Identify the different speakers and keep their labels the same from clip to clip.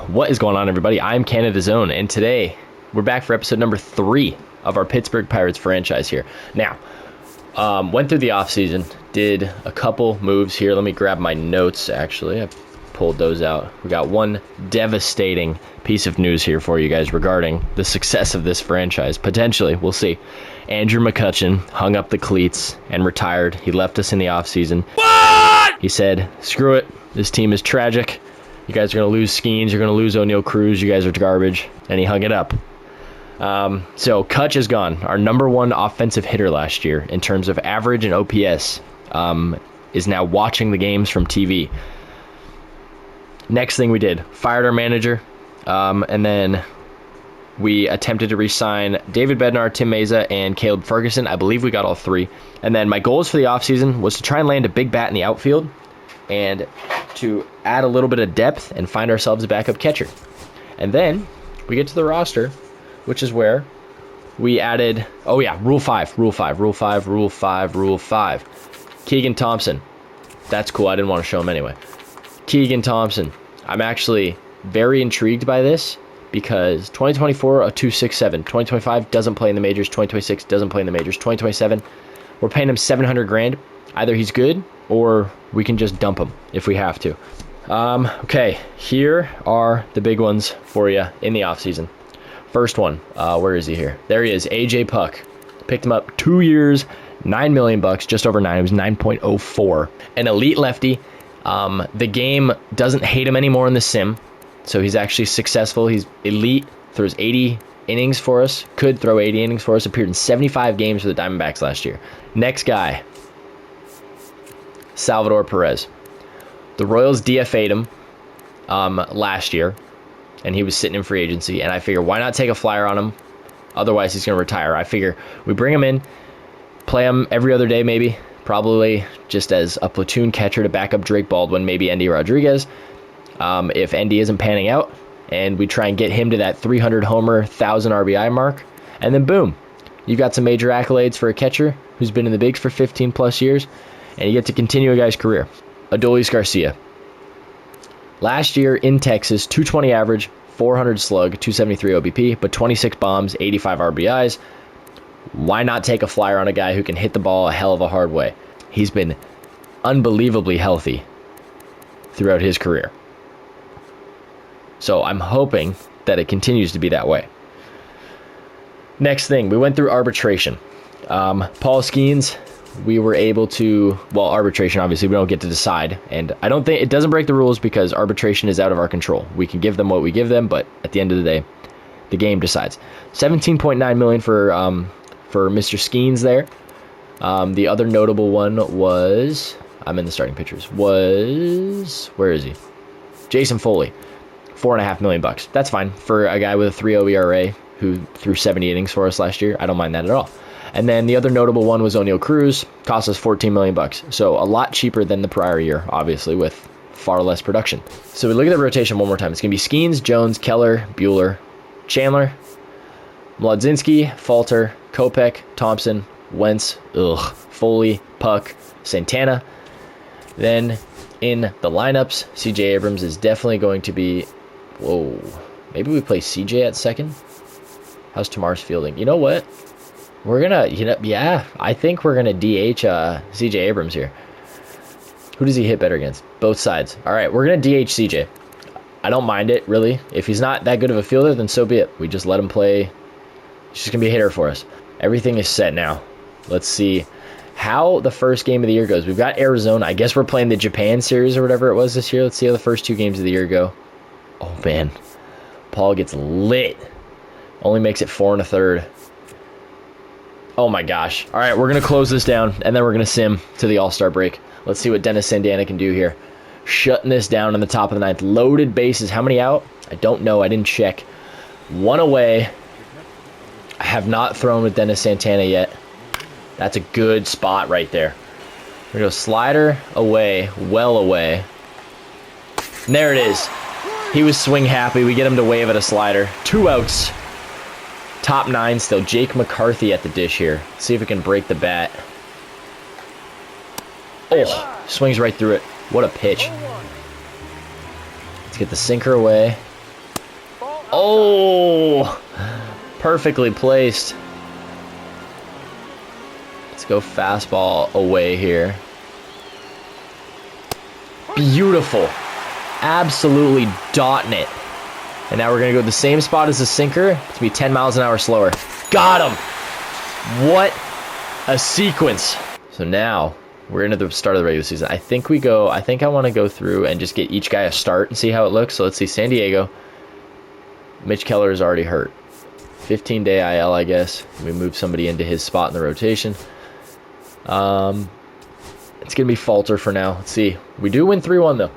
Speaker 1: What is going on, everybody? I'm Canada's Own, and today we're back for episode number 3 of our Pittsburgh Pirates franchise here. Now, went through the offseason, did a couple moves here. Let me grab my notes, actually. I pulled those out. We got one devastating piece of news here for you guys regarding the success of this franchise. Potentially, we'll see. Andrew McCutchen hung up the cleats and retired. He left us in the offseason. What? He said, screw it. This team is tragic. You guys are going to lose Skenes. You're going to lose O'Neal Cruz. You guys are garbage. And he hung it up. So Kutch is gone. Our number one offensive hitter last year in terms of average and OPS is now watching the games from TV. Next thing we did, fired our manager. And then we attempted to re-sign David Bednar, Tim Meza, and Caleb Ferguson. I believe we got all 3. And then my goals for the offseason was to try and land a big bat in the outfield and to add a little bit of depth and find ourselves a backup catcher. And then we get to the roster, which is where we added, Rule 5. Keegan Thompson. That's cool. I didn't want to show him anyway. Keegan Thompson. I'm actually very intrigued by this because 2024, a 267. 2025 doesn't play in the majors. 2026 doesn't play in the majors. 2027, we're paying him $700,000. Either he's good or we can just dump him if we have to. Okay, here are the big ones for you in the offseason. First one, where is he here? There he is, AJ Puck. Picked him up 2 years, $9 million, just over 9. It was 9.04. An elite lefty. The game doesn't hate him anymore in the sim, so he's actually successful. He's elite, throws 80 innings for us, could throw 80 innings for us, appeared in 75 games for the Diamondbacks last year. Next guy, Salvador Perez. The Royals DFA'd him last year, and he was sitting in free agency, and I figure why not take a flyer on him? Otherwise, he's going to retire. I figure we bring him in, play him every other day maybe, probably just as a platoon catcher to back up Drake Baldwin, maybe Endy Rodriguez. If Endy isn't panning out, and we try and get him to that 300 homer, 1,000 RBI mark, and then boom, you've got some major accolades for a catcher who's been in the bigs for 15 plus years, and you get to continue a guy's career. Adolis Garcia. Last year in Texas, 220 average, 400 slug, 273 OBP, but 26 bombs, 85 RBIs. Why not take a flyer on a guy who can hit the ball a hell of a hard way? He's been unbelievably healthy throughout his career. So I'm hoping that it continues to be that way. Next thing, we went through arbitration. Paul Skenes, we were able to, arbitration, obviously, we don't get to decide. And I don't think, it doesn't break the rules because arbitration is out of our control. We can give them what we give them, but at the end of the day, the game decides. $17.9 million for Mr. Skenes there. The other notable one was, I'm in the starting pitchers, where is he? Jason Foley, $4.5 million. That's fine for a guy with a 3.0 ERA who threw 70 innings for us last year. I don't mind that at all. And then the other notable one was O'Neal Cruz, cost us $14 million. So a lot cheaper than the prior year, obviously, with far less production. So we look at the rotation one more time. It's going to be Skenes, Jones, Keller, Buehler, Chandler, Mlodzinski, Falter, Kopech, Thompson, Wentz, Foley, Puck, Santana. Then in the lineups, CJ Abrams is definitely going to be, maybe we play CJ at second? How's Tamar's fielding? You know what? We're going to, I think we're going to DH CJ Abrams here. Who does he hit better against? Both sides. All right, we're going to DH CJ. I don't mind it, really. If he's not that good of a fielder, then so be it. We just let him play. He's just going to be a hitter for us. Everything is set now. Let's see how the first game of the year goes. We've got Arizona. I guess we're playing the Japan series or whatever it was this year. Let's see how the first 2 games of the year go. Oh, man. Paul gets lit. Only makes it 4 1/3. Oh, my gosh. All right, we're going to close this down, and then we're going to sim to the All-Star break. Let's see what Dennis Santana can do here. Shutting this down in the top of the 9th. Loaded bases. How many out? I don't know. I didn't check. 1 away. I have not thrown with Dennis Santana yet. That's a good spot right there. We're going to go slider away, well away. And there it is. He was swing happy. We get him to wave at a slider. 2 outs. Top 9 still. Jake McCarthy at the dish here. See if we can break the bat. Oh, swings right through it. What a pitch. Let's get the sinker away. Oh, perfectly placed. Let's go fastball away here. Beautiful. Absolutely dotting it. And now we're going to go to the same spot as the sinker. It's going to be 10 miles an hour slower. Got him. What a sequence. So now we're into the start of the regular season. I think I want to go through and just get each guy a start and see how it looks. So let's see. San Diego. Mitch Keller is already hurt. 15-day IL, I guess. We move somebody into his spot in the rotation. It's going to be Falter for now. Let's see. We do win 3-1, though.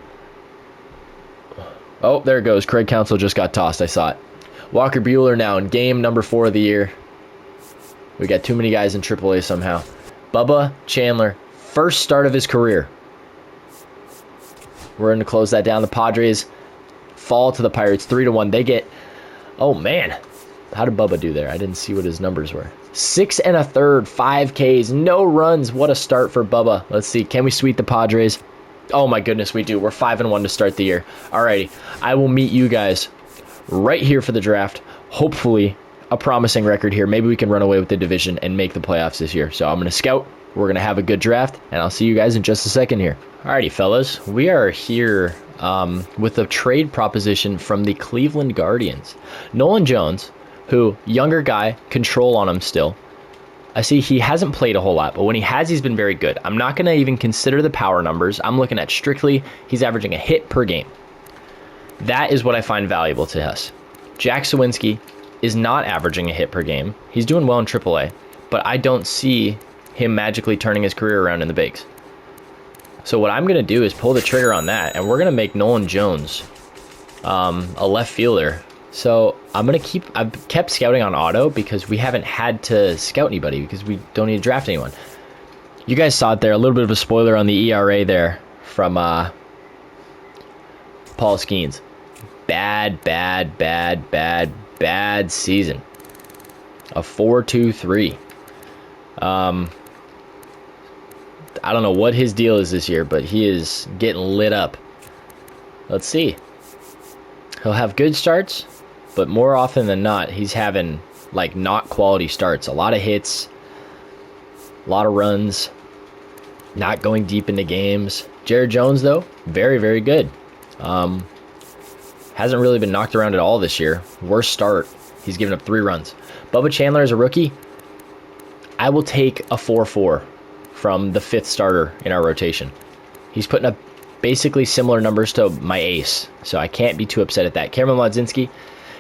Speaker 1: Oh, there it goes. Craig Counsell just got tossed. I saw it. Walker Buehler now in game number 4 of the year. We got too many guys in AAA somehow. Bubba Chandler, first start of his career. We're going to close that down. The Padres fall to the Pirates 3-1. They get... Oh, man. How did Bubba do there? I didn't see what his numbers were. 6 1/3, 5 Ks, no runs. What a start for Bubba. Let's see. Can we sweep the Padres? Oh, my goodness, we do. We're 5-1 to start the year. Alrighty. I will meet you guys right here for the draft. Hopefully, a promising record here. Maybe we can run away with the division and make the playoffs this year. So I'm going to scout. We're going to have a good draft, and I'll see you guys in just a second here. Alrighty, fellas. We are here with a trade proposition from the Cleveland Guardians. Nolan Jones, who, younger guy, control on him still. I see he hasn't played a whole lot, but when he has, he's been very good. I'm not going to even consider the power numbers. I'm looking at strictly he's averaging a hit per game. That is what I find valuable to us. Jack Sawinski is not averaging a hit per game. He's doing well in AAA, but I don't see him magically turning his career around in the bigs. So what I'm going to do is pull the trigger on that, and we're going to make Nolan Jones a left fielder. So I've kept scouting on auto because we haven't had to scout anybody because we don't need to draft anyone. You guys saw it there, a little bit of a spoiler on the ERA there from Paul Skenes. Bad season. A 4.23. I don't know what his deal is this year, but he is getting lit up. Let's see. He'll have good starts, but more often than not, he's having like not quality starts. A lot of hits, a lot of runs, not going deep into games. Jared Jones, though, very, very good. Hasn't really been knocked around at all this year. Worst start. He's given up 3 runs. Bubba Chandler is a rookie. I will take a 4-4 from the 5th starter in our rotation. He's putting up basically similar numbers to my ace, so I can't be too upset at that. Cameron Ladzinski,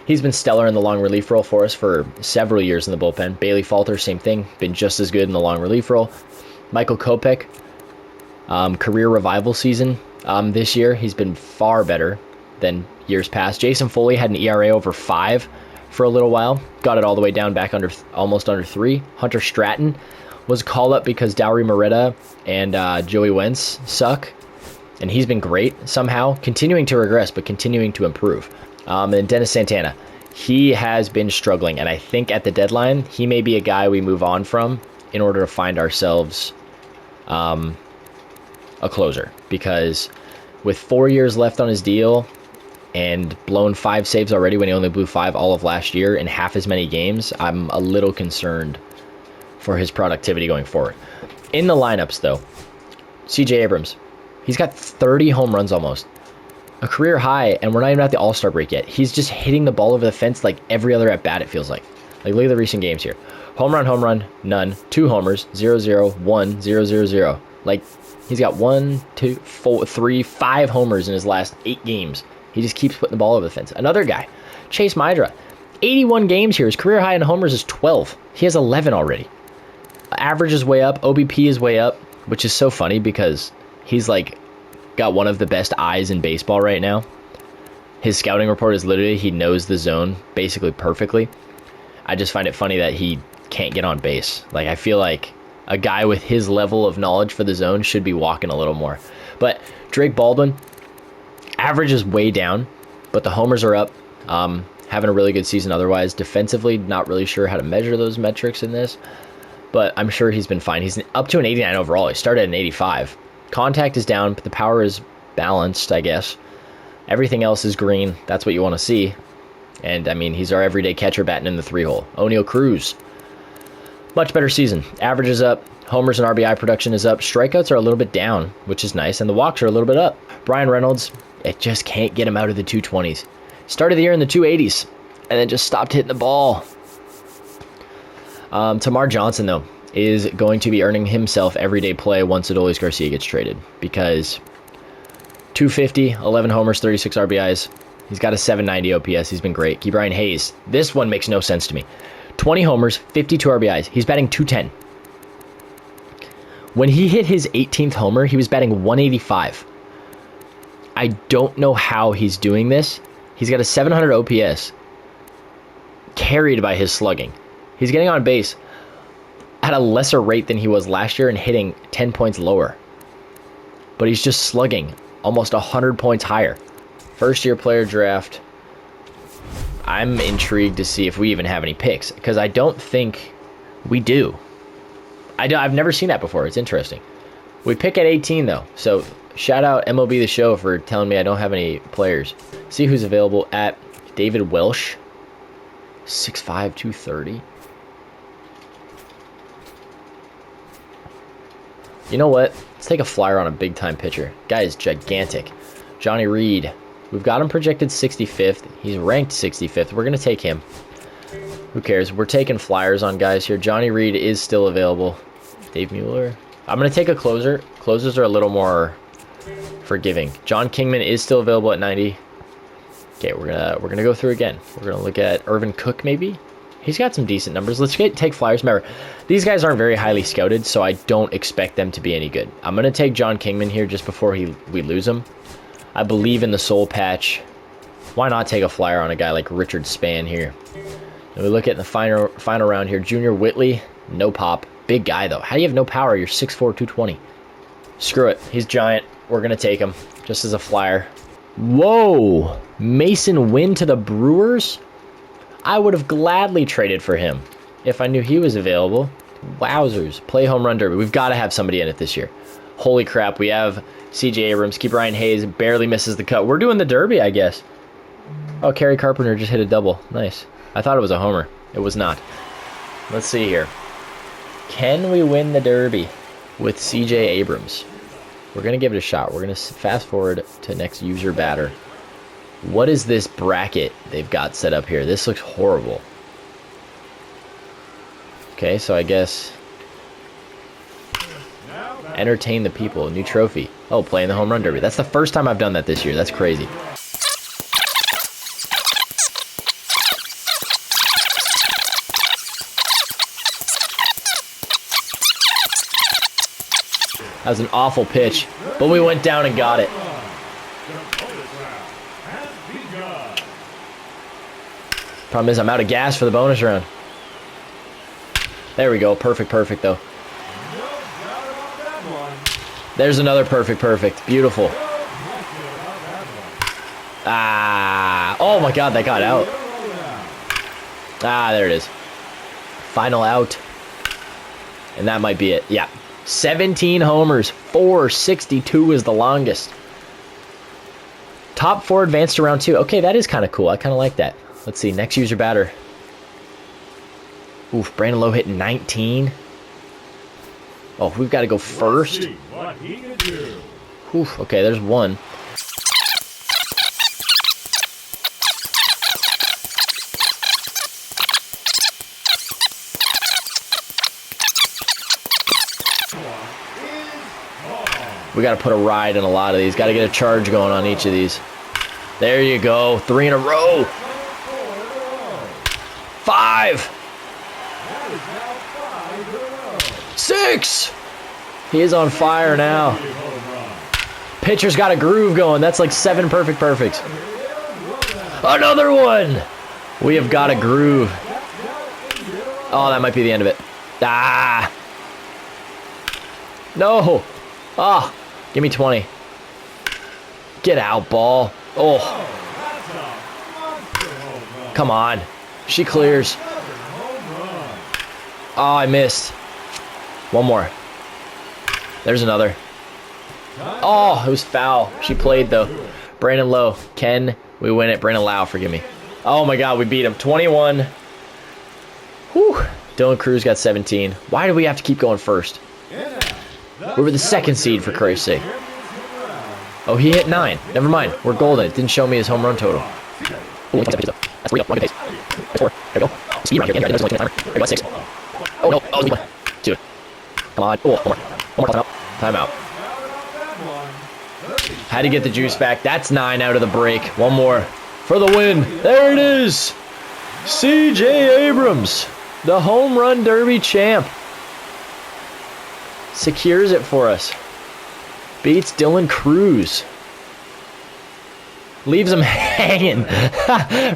Speaker 1: he's been stellar in the long relief role for us for several years in the bullpen. Bailey Falter, same thing, been just as good in the long relief role. Michael Kopech, career revival season this year. He's been far better than years past. Jason Foley had an ERA over 5 for a little while. Got it all the way down back almost under 3. Hunter Stratton was a call-up because Dowry Moretta and Joey Wentz suck. And he's been great somehow, continuing to regress, but continuing to improve. And Dennis Santana, he has been struggling. And I think at the deadline, he may be a guy we move on from in order to find ourselves a closer. Because with 4 years left on his deal and blown 5 saves already when he only blew 5 all of last year in half as many games, I'm a little concerned for his productivity going forward. In the lineups, though, CJ Abrams, he's got 30 home runs almost. A career high, and we're not even at the All-Star break yet. He's just hitting the ball over the fence like every other at-bat, it feels like. Like, look at the recent games here. Home run, none. 2 homers, 0-0, 1, 0-0-0. Like, he's got 1, 2, 4, 3, 5 homers in his last 8 games. He just keeps putting the ball over the fence. Another guy, Chase Mydra, 81 games here. His career high in homers is 12. He has 11 already. Average is way up. OBP is way up, which is so funny because he's like got one of the best eyes in baseball right now. His scouting report is literally he knows the zone basically perfectly. I just find it funny that he can't get on base. Like, I feel like a guy with his level of knowledge for the zone should be walking a little more. But Drake Baldwin, average is way down, but the homers are up. Having a really good season otherwise. Defensively, not really sure how to measure those metrics in this, but I'm sure he's been fine. He's up to an 89 overall. He started at an 85. Contact is down, but the power is balanced, I guess. Everything else is green. That's what you want to see. And, I mean, he's our everyday catcher batting in the 3-hole. O'Neal Cruz. Much better season. Average is up. Homers and RBI production is up. Strikeouts are a little bit down, which is nice. And the walks are a little bit up. Brian Reynolds, it just can't get him out of the 220s. Started the year in the 280s and then just stopped hitting the ball. Tamar Johnson, though, is going to be earning himself everyday play once Adolis Garcia gets traded. Because 250, 11 homers, 36 RBIs. He's got a 790 OPS. He's been great. Ke'Bryan Hayes. This one makes no sense to me. 20 homers, 52 RBIs. He's batting 210. When he hit his 18th homer, he was batting 185. I don't know how he's doing this. He's got a 700 OPS, carried by his slugging. He's getting on base at a lesser rate than he was last year and hitting 10 points lower. But he's just slugging almost 100 points higher. First-year player draft. I'm intrigued to see if we even have any picks, because I don't think we do. I've never seen that before. It's interesting. We pick at 18, though. So shout out MLB The Show for telling me I don't have any players. See who's available at David Welsh. 6'5", 230. You know what? Let's take a flyer on a big-time pitcher. Guy is gigantic. Johnny Reed. We've got him projected 65th. He's ranked 65th. We're going to take him. Who cares? We're taking flyers on guys here. Johnny Reed is still available. Dave Mueller. I'm going to take a closer. Closers are a little more forgiving. John Kingman is still available at 90. Okay, we're gonna go through again. We're gonna look at Irvin Cook maybe. He's got some decent numbers. Let's take flyers. Remember, these guys aren't very highly scouted, so I don't expect them to be any good. I'm gonna take John Kingman here just before we lose him. I believe in the soul patch. Why not take a flyer on a guy like Richard Span here? And we look at the final round here. Junior Whitley, no pop. Big guy though. How do you have no power? You're 6'4", 220. Screw it. He's giant. We're gonna take him just as a flyer. Whoa! Mason Wynn to the Brewers? I would have gladly traded for him if I knew he was available. Wowzers. Play home run derby. We've got to have somebody in it this year. Holy crap. We have C.J. Abrams. Ke'Bryan Hayes barely misses the cut. We're doing the derby, I guess. Oh, Kerry Carpenter just hit a double. Nice. I thought it was a homer. It was not. Let's see here. Can we win the derby with C.J. Abrams? We're going to give it a shot. We're going to fast forward to next user batter. What is this bracket they've got set up here? This looks horrible. Okay, so I guess entertain the people. New trophy. Oh, playing the home run derby. That's the first time I've done that this year. That's crazy. That was an awful pitch, but we went down and got it. Problem is I'm out of gas for the bonus round. There we go. Perfect though. There's another perfect. Beautiful. Ah. Oh my god, that got out. Ah, there it is. Final out. And that might be it. Yeah. 17 homers. 462 is the longest. Top 4 advanced to round 2. Okay, that is kind of cool. I kind of like that. Let's see. Next user batter. Oof, Brandon Lowe hitting 19. Oh, we've got to go first. Oof, okay, there's one. We got to put a ride in a lot of these. Got to get a charge going on each of these. There you go. 3 in a row. 5. 6. He is on fire now. Pitcher's got a groove going. That's like 7 perfects. Another one. We have got a groove. Oh, that might be the end of it. Ah. No. Ah. Give me 20. Get out, ball. Oh. Come on. She clears. Oh, I missed. One more. There's another. Oh, it was foul. She played, though. Brandon Lowe. Can we win it? Brandon Lau, forgive me. Oh my God, we beat him. 21. Whew. Dylan Cruz got 17. Why do we have to keep going first? We were the second seed, for Christ's sake. Oh, he hit 9. Never mind. We're golden. It didn't show me his home run total. Ooh, that's 3 up. One good pace. That's 4. There we go. Speed right here. There's only 2 timer. There we go. 6. Oh, no. Oh, 1. 2. Come on. Oh, one more. One more. Timeout. Had to get the juice back. That's 9 out of the break. One more for the win. There it is. C.J. Abrams, the home run derby champ, secures it for us. Beats Dylan Cruz. Leaves him hanging.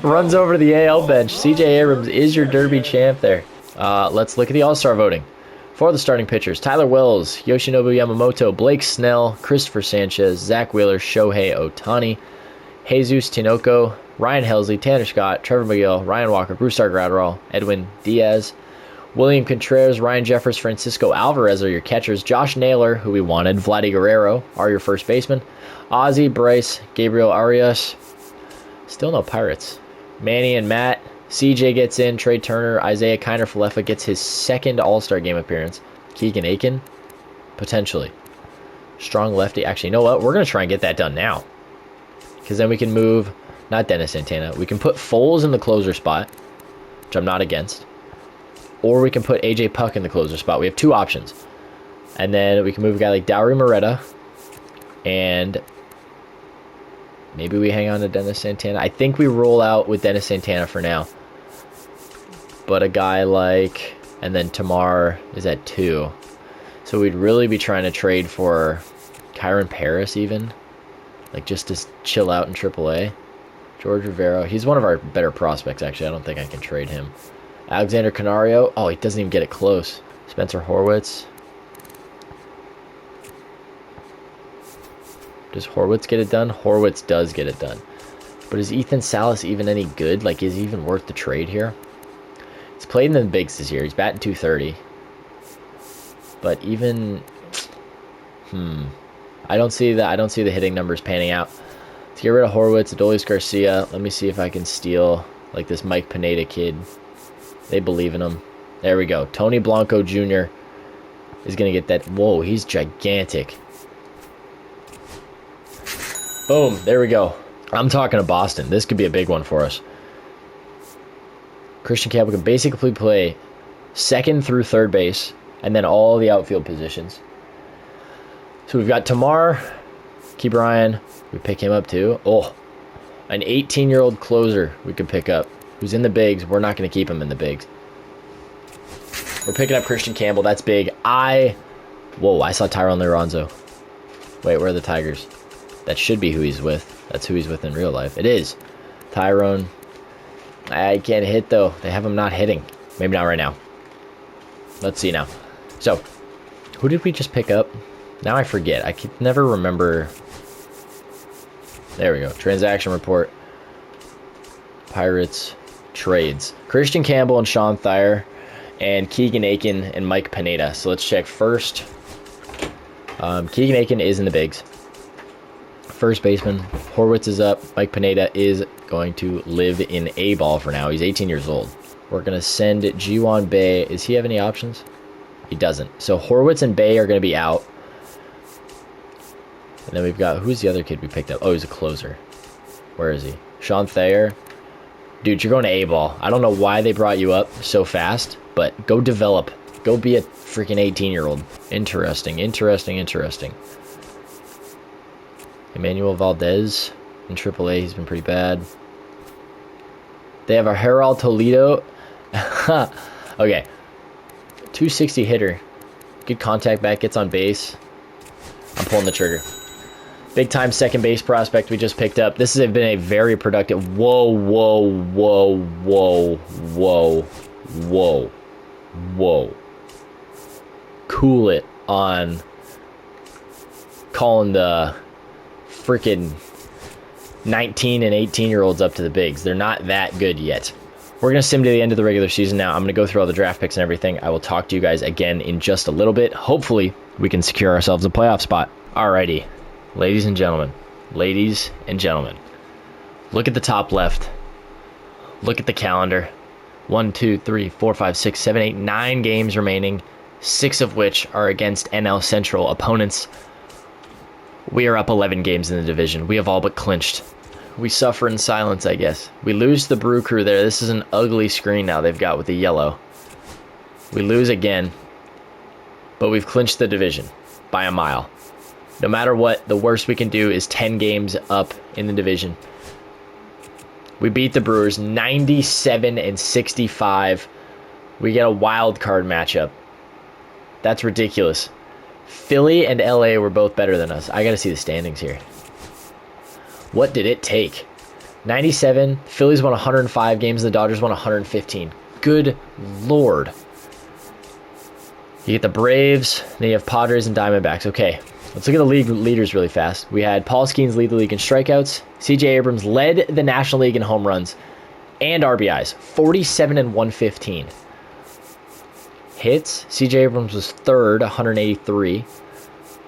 Speaker 1: Runs over to the AL bench. C.J. Abrams is your derby champ there. Let's look at the All-Star voting. For the starting pitchers, Tyler Wells, Yoshinobu Yamamoto, Blake Snell, Christopher Sanchez, Zach Wheeler, Shohei Ohtani, Jesus Tinoco, Ryan Helsley, Tanner Scott, Trevor McGill, Ryan Walker, Bruce Gratterall, Edwin Diaz, William Contreras, Ryan Jeffers, Francisco Alvarez are your catchers. Josh Naylor, who we wanted, Vladdy Guerrero are your first baseman. Ozzie, Bryce, Gabriel Arias. Still no Pirates. Manny and Matt. CJ gets in. Trey Turner, Isaiah Kiner-Falefa gets his second All-Star game appearance. Keegan Aiken, potentially. Strong lefty. Actually, you know what? We're going to try and get that done now. Because then we can move, not Dennis Santana. We can put Foles in the closer spot, which I'm not against. Or we can put AJ Puck in the closer spot. We have 2 options. And then we can move a guy like Dowry Moretta. And maybe we hang on to Dennis Santana. I think we roll out with Dennis Santana for now. But a guy like, and then Tamar is at 2. So we'd really be trying to trade for Kyron Paris even. Like just to chill out in AAA. George Rivero. He's one of our better prospects, actually. I don't think I can trade him. Alexander Canario. Oh, he doesn't even get it close. Spencer Horwitz. Does Horwitz get it done? Horwitz does get it done. But is Ethan Salas even any good? Like, is he even worth the trade here? He's played in the bigs this year. He's batting .230. But even... I don't see the hitting numbers panning out. Let's get rid of Horwitz, Adolis Garcia. Let me see if I can steal, like, this Mike Pineda kid. They believe in him. There we go. Tony Blanco Jr. is going to get that. Whoa, he's gigantic. Boom. There we go. I'm talking to Boston. This could be a big one for us. Christian Campbell can basically play second through third base and then all the outfield positions. So we've got Tamar, Keep Ryan. We pick him up too. Oh, an 18-year-old closer we could pick up who's in the bigs. We're not going to keep him in the bigs. We're picking up Christian Campbell. That's big. Whoa, I saw Tyrone Lorenzo. Wait, where are the Tigers? That should be who he's with. That's who he's with in real life. It is. Tyrone. I can't hit, though. They have him not hitting. Maybe not right now. Let's see now. So, who did we just pick up? Now I forget. I can never remember. There we go. Transaction report. Pirates. Trades. Christian Campbell and Sean Thayer. And Keegan Aiken and Mike Pineda. So let's check first. Keegan Aiken is in the bigs. First baseman. Horwitz is up. Mike Pineda is going to live in A ball for now. He's 18 years old. We're going to send Jiwon Bay. Does he have any options? He doesn't. So Horwitz and Bay are going to be out. And then we've got, who's the other kid we picked up? Oh, he's a closer. Where is he? Sean Thayer. Dude, you're going to A ball. I don't know why they brought you up so fast, but go develop. Go be a freaking 18-year-old. Interesting. Emmanuel Valdez in AAA. He's been pretty bad. They have a Gerald Toledo. Okay. 260 hitter. Good contact back. Gets on base. I'm pulling the trigger. Big time second base prospect we just picked up. This has been a very productive. Whoa. Cool it on calling the freaking 19 and 18-year-olds up to the bigs. They're not that good yet. We're going to sim to the end of the regular season now. I'm going to go through all the draft picks and everything. I will talk to you guys again in just a little bit. Hopefully, we can secure ourselves a playoff spot. Alrighty, ladies and gentlemen, look at the top left. Look at the calendar. 1, 2, 3, 4, 5, 6, 7, 8, 9 games remaining, 6 of which are against NL Central opponents. We are up 11 games in the division. We have all but clinched. We suffer in silence, I guess. We lose the Brew Crew there. This is an ugly screen now they've got with the yellow. We lose again, but we've clinched the division by a mile. No matter what, the worst we can do is 10 games up in the division. We beat the Brewers 97-65. We get a wild card matchup. That's ridiculous. Philly and LA were both better than us. I got to see the standings here. What did it take? 97. Phillies won 105 games. The Dodgers won 115. Good Lord. You get the Braves. Then you have Padres and Diamondbacks. Okay. Let's look at the league leaders really fast. We had Paul Skenes lead the league in strikeouts. C.J. Abrams led the National League in home runs and RBIs, 47 and 115. Hits, C.J. Abrams was third, 183.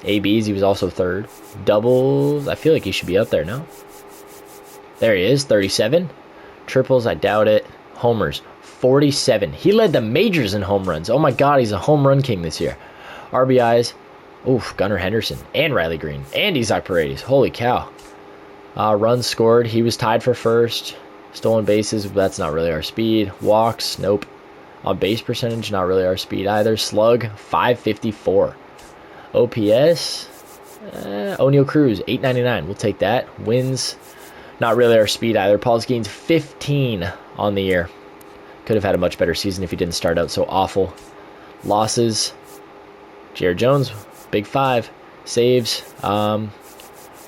Speaker 1: ABs, he was also third. Doubles, I feel like he should be up there, no? There he is, 37. Triples, I doubt it. Homers, 47. He led the majors in home runs. Oh my God, he's a home run king this year. RBIs, oof, Gunnar Henderson and Riley Green and Isaac Paredes. Holy cow. Runs scored. He was tied for first. Stolen bases, that's not really our speed. Walks, nope. On base percentage, not really our speed either. Slug, 554. OPS, O'Neal Cruz, 899. We'll take that. Wins, not really our speed either. Paul Skenes, 15 on the year. Could have had a much better season if he didn't start out so awful. Losses, Jared Jones, Big 5. Saves,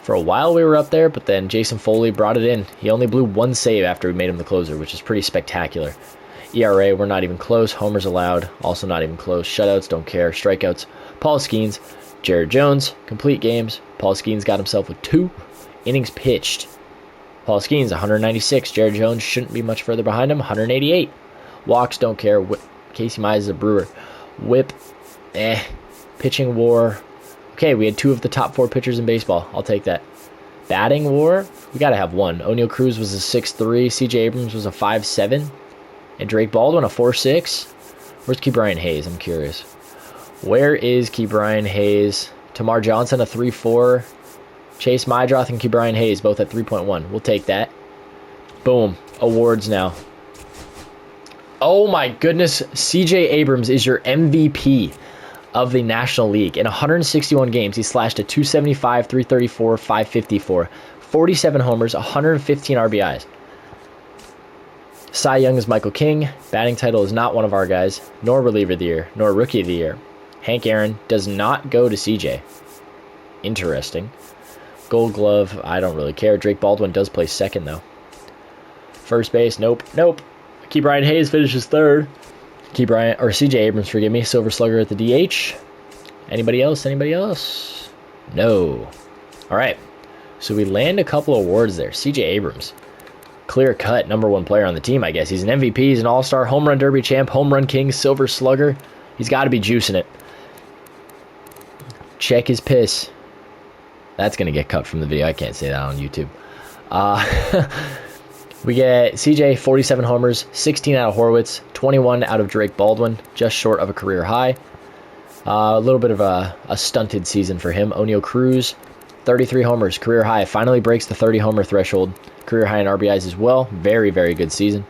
Speaker 1: for a while we were up there, but then Jason Foley brought it in. He only blew 1 save after we made him the closer, which is pretty spectacular. ERA, we're not even close. Homers allowed, also not even close. Shutouts, don't care. Strikeouts, Paul Skenes. Jared Jones, complete games. Paul Skenes got himself with 2 innings pitched. Paul Skenes, 196. Jared Jones shouldn't be much further behind him, 188. Walks, don't care. Casey Mize is a Brewer. Whip, Pitching war. Okay, we had 2 of the top 4 pitchers in baseball. I'll take that. Batting war, we got to have 1. O'Neal Cruz was a 6'3". C.J. Abrams was a 5'7". And Drake Baldwin, a 4'6". Where's Ke'Bryan Hayes? I'm curious. Where is Ke'Bryan Hayes? Tamar Johnson, a 3'4". Chase Mydroth and Ke'Bryan Hayes, both at 3.1. We'll take that. Boom. Awards now. Oh my goodness. C.J. Abrams is your MVP of the National League. In 161 games, he slashed a 275, 334, 554, 47 homers, 115 RBIs. Cy Young is Michael King. Batting title is not one of our guys, nor reliever of the year, nor rookie of the year. Hank Aaron does not go to CJ. Interesting. Gold Glove, I don't really care. Drake Baldwin does play second, though. First base, nope. Ke'Bryan Hayes finishes third. CJ Abrams, forgive me. Silver Slugger at the DH. Anybody else? No. All right. So we land a couple awards there. CJ Abrams, clear cut number 1 player on the team, I guess. He's an MVP. He's an all-star, home run derby champ, home run king, Silver Slugger. He's got to be juicing it. Check his piss. That's going to get cut from the video. I can't say that on YouTube. We get CJ, 47 homers, 16 out of Horwitz, 21 out of Drake Baldwin, just short of a career high. A little bit of a stunted season for him. O'Neal Cruz, 33 homers, career high. Finally breaks the 30-homer threshold. Career high in RBIs as well. Very, very good season.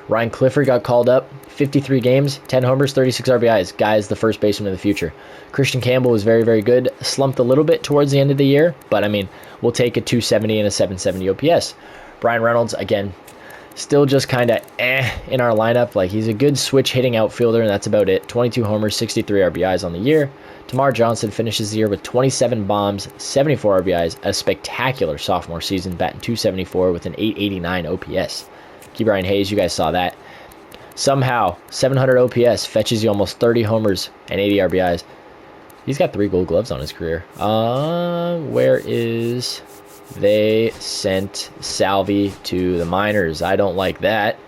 Speaker 1: Ryan Clifford got called up. 53 games, 10 homers, 36 RBIs. Guy's the first baseman of the future. Christian Campbell was very, very good. Slumped a little bit towards the end of the year, but I mean, we'll take a 270 and a 770 OPS. Brian Reynolds, again, still just kind of in our lineup. Like, he's a good switch hitting outfielder, and that's about it. 22 homers, 63 RBIs on the year. Tamar Johnson finishes the year with 27 bombs, 74 RBIs, a spectacular sophomore season, batting .274 with an 889 OPS. Ke'Bryan Hayes, you guys saw that. Somehow, 700 OPS fetches you almost 30 homers and 80 RBIs. He's got 3 Gold Gloves on his career. Where is... They sent Salvi to the minors. I don't like that.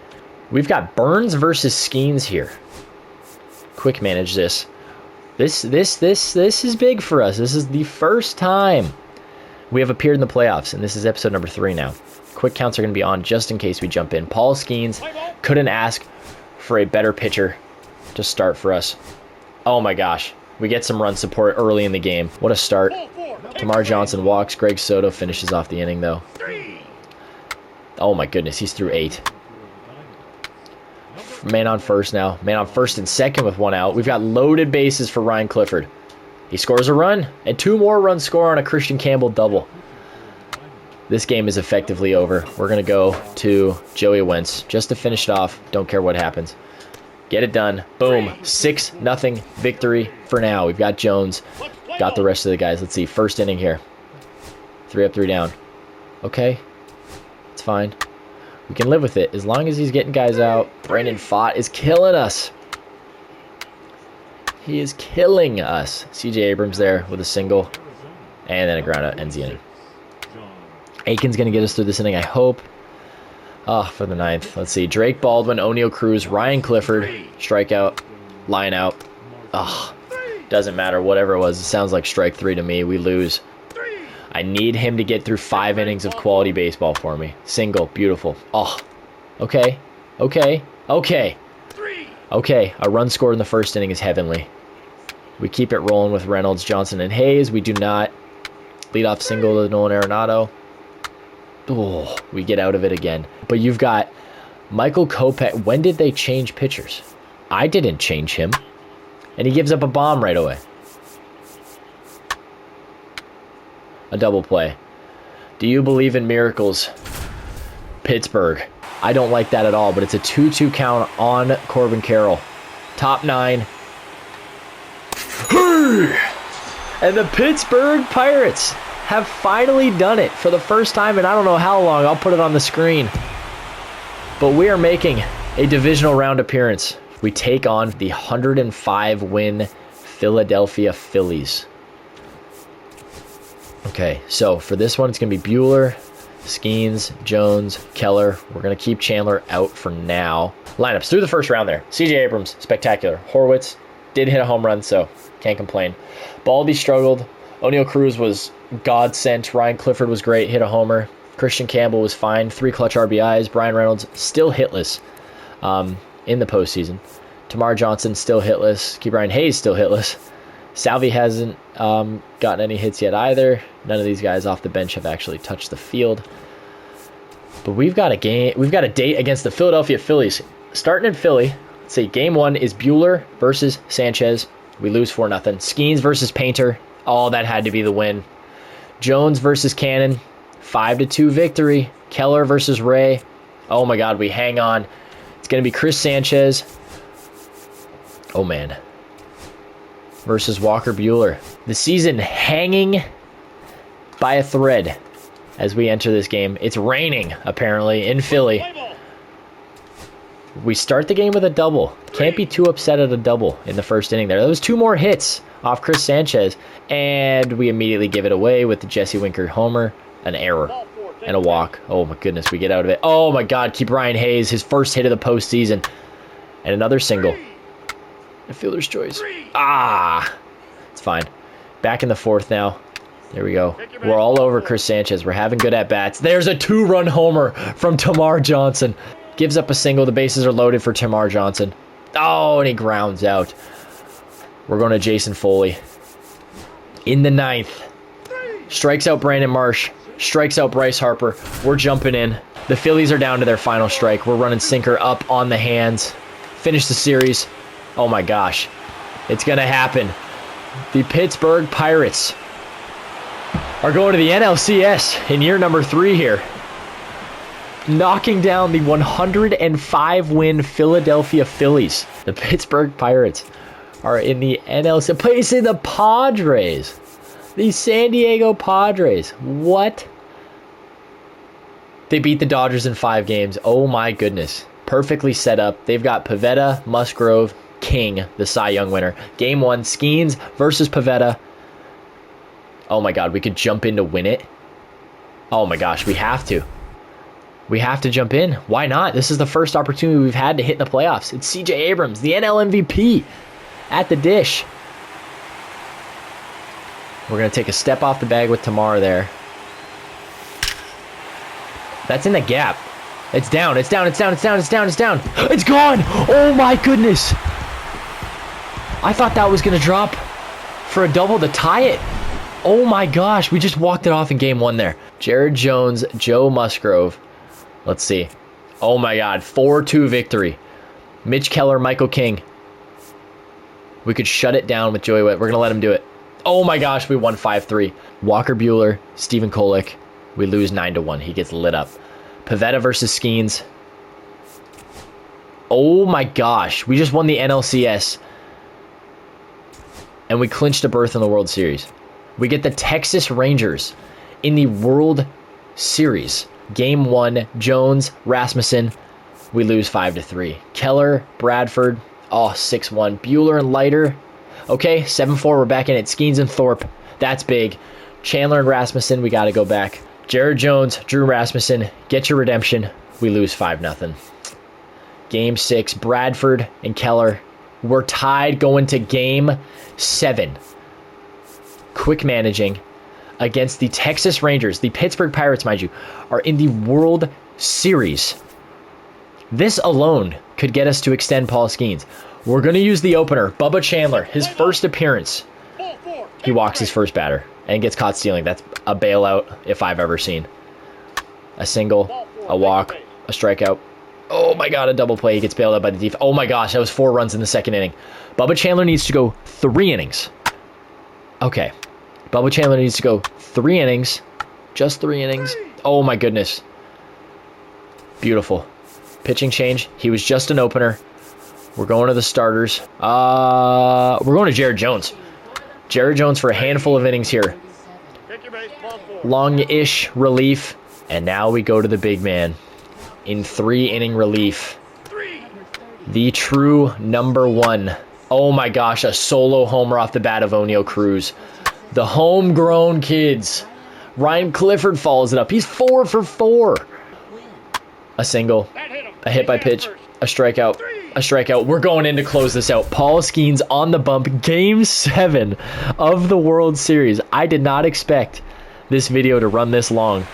Speaker 1: We've got Burns versus Skenes here. Quick manage this. This is big for us. This is the first time we have appeared in the playoffs, and this is episode number 3 now. Quick counts are going to be on just in case we jump in. Paul Skenes couldn't ask for a better pitcher to start for us. Oh my gosh. We get some run support early in the game. What a start. Tamar Johnson walks. Greg Soto finishes off the inning, though. Oh my goodness, he's through 8. Man on first now. Man on first and second with 1 out. We've got loaded bases for Ryan Clifford. He scores a run, and 2 more runs score on a Christian Campbell double. This game is effectively over. We're going to go to Joey Wentz just to finish it off. Don't care what happens. Get it done. Boom. 6-0 victory for now. We've got Jones. Got the rest of the guys. Let's see. First inning here. 3 up, 3 down. Okay. It's fine. We can live with it as long as he's getting guys out. Brandon Pfaadt is killing us. He is killing us. CJ Abrams there with a single. And then a ground out ends the inning. Aiken's going to get us through this inning, I hope. For the 9th. Let's see. Drake Baldwin, O'Neal Cruz, Ryan Clifford. Strikeout. Line out. Doesn't matter. Whatever it was. It sounds like strike 3 to me. We lose. I need him to get through 5 innings of quality baseball for me. Single. Beautiful. Okay. Okay. Okay. Okay. A run scored in the first inning is heavenly. We keep it rolling with Reynolds, Johnson, and Hayes. We do not. Leadoff single to Nolan Arenado. Oh, we get out of it again. But you've got Michael Kopech. When did they change pitchers? I didn't change him. And he gives up a bomb right away. A double play. Do you believe in miracles? Pittsburgh. I don't like that at all, but it's a 2-2 count on Corbin Carroll. Top 9. And the Pittsburgh Pirates have finally done it for the first time in I don't know how long. I'll put it on the screen. But we are making a divisional round appearance. We take on the 105-win Philadelphia Phillies. Okay, so for this one, it's going to be Bueller, Skenes, Jones, Keller. We're going to keep Chandler out for now. Lineups through the first round there. CJ Abrams, spectacular. Horwitz did hit a home run, so can't complain. Baldy struggled. O'Neal Cruz was godsend. Ryan Clifford was great, hit a homer. Christian Campbell was fine, 3 clutch RBIs. Brian Reynolds still hitless in the postseason. Tamar Johnson still hitless. Ke'Bryan Hayes still hitless. Salvi hasn't gotten any hits yet either. None of these guys off the bench have actually touched the field. But we've got a game. We've got a date against the Philadelphia Phillies. Starting in Philly. Let's see. Game 1 is Bueller versus Sanchez. We lose 4-0. Skenes versus Painter. Oh, that had to be the win. Jones versus Cannon. 5-2 victory. Keller versus Ray. Oh my God, we hang on. It's going to be Chris Sanchez. Oh man. Versus Walker Bueller. The season hanging by a thread as we enter this game. It's raining, apparently, in Philly. We start the game with a double. Can't be too upset at a double in the first inning there. There was 2 more hits off Chris Sanchez, and we immediately give it away with the Jesse Winker homer, an error, and a walk. Oh my goodness, we get out of it. Oh my God, Ke'Bryan Hayes, his first hit of the postseason, and another single. A fielder's choice. It's fine. Back in the 4th now. There we go. We're all over Chris Sanchez. We're having good at-bats. There's a 2-run homer from Tamar Johnson. Gives up a single. The bases are loaded for Tamar Johnson. Oh, and he grounds out. We're going to Jason Foley. In the 9th. Strikes out Brandon Marsh. Strikes out Bryce Harper. We're jumping in. The Phillies are down to their final strike. We're running sinker up on the hands. Finish the series. Oh my gosh. It's going to happen. The Pittsburgh Pirates are going to the NLCS in year number 3 here. Knocking down the 105-win Philadelphia Phillies. The Pittsburgh Pirates are in the NLCS. Placing the Padres. The San Diego Padres. What? They beat the Dodgers in 5 games. Oh my goodness. Perfectly set up. They've got Pivetta, Musgrove, King, the Cy Young winner. Game 1, Skenes versus Pivetta. Oh my God, we could jump in to win it. Oh my gosh, we have to. We have to jump in. Why not? This is the first opportunity we've had to hit in the playoffs. It's CJ Abrams, the NL MVP, at the dish. We're going to take a step off the bag with Tamar there. That's in the gap. It's down. It's down. It's down. It's down. It's down. It's down. It's gone. Oh my goodness. I thought that was going to drop for a double to tie it. Oh my gosh. We just walked it off in game 1 there. Jared Jones, Joe Musgrove. Let's see. Oh my God. 4-2 victory. Mitch Keller, Michael King. We could shut it down with Joey Witt. We're going to let him do it. Oh my gosh. We won 5-3. Walker Buehler, Stephen Kolek. We lose 9-1. He gets lit up. Pivetta versus Skenes. Oh my gosh. We just won the NLCS. And we clinched a berth in the World Series. We get the Texas Rangers in the World Series. Game 1, Jones, Rasmussen. We lose 5-3. Keller, Bradford. Oh, 6-1. Buehler and Leiter. Okay, 7-4. We're back in it. Skenes and Thorpe. That's big. Chandler and Rasmussen. We got to go back. Jared Jones, Drew Rasmussen. Get your redemption. We lose 5-0. Game 6, Bradford and Keller. We're tied going to game 7. Quick managing against the Texas Rangers. The Pittsburgh Pirates, mind you, are in the World Series. This alone could get us to extend Paul Skenes. We're going to use the opener. Bubba Chandler, his first appearance. He walks his first batter and gets caught stealing. That's a bailout if I've ever seen. A single, a walk, a strikeout. Oh my God, a double play. He gets bailed out by the defense. Oh my gosh, that was 4 runs in the second inning. Bubba Chandler needs to go 3 innings. Okay. Bubba Chandler needs to go 3 innings. Just 3 innings. Oh my goodness. Beautiful. Pitching change. He was just an opener. We're going to the starters. We're going to Jared Jones. Jared Jones for a handful of innings here. Long-ish relief. And now we go to the big man in 3-inning relief. The true number 1. Oh my gosh, a solo homer off the bat of Oneil Cruz. The homegrown kids. Ryan Clifford follows it up. He's 4 for 4. A single, a hit by pitch, a strikeout, a strikeout. We're going in to close this out. Paul Skenes on the bump. Game 7 of the World Series. I did not expect this video to run this long,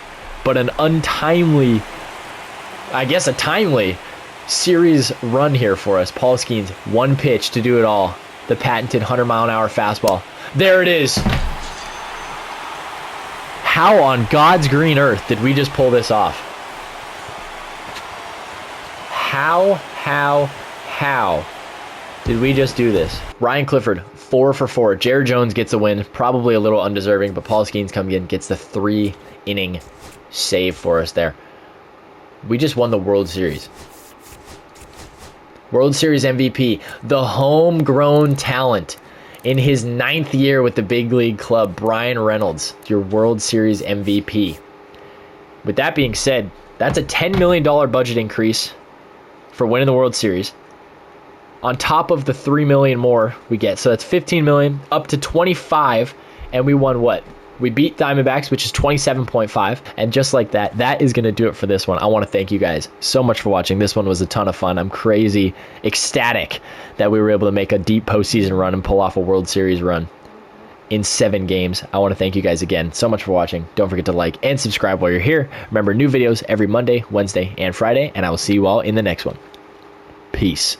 Speaker 1: but an untimely, I guess a timely series run here for us. Paul Skenes, 1 pitch to do it all. The patented 100-mile-an-hour fastball. There it is. How on God's green earth did we just pull this off? How did we just do this? Ryan Clifford, 4 for 4. Jared Jones gets the win. Probably a little undeserving, but Paul Skenes comes in, gets the 3-inning save for us there. We just won the World Series. World Series MVP, the homegrown talent in his 9th year with the big league club, Brian Reynolds, your World Series MVP. With that being said, that's a $10 million budget increase for winning the World Series, on top of the $3 million more we get. So that's $15 million, up to $25, and we won what? We beat Diamondbacks, which is 27.5, and just like that, that is going to do it for this one. I want to thank you guys so much for watching. This one was a ton of fun. I'm crazy ecstatic that we were able to make a deep postseason run and pull off a World Series run in 7 games. I want to thank you guys again so much for watching. Don't forget to like and subscribe while you're here. Remember, new videos every Monday, Wednesday, and Friday, and I will see you all in the next one. Peace.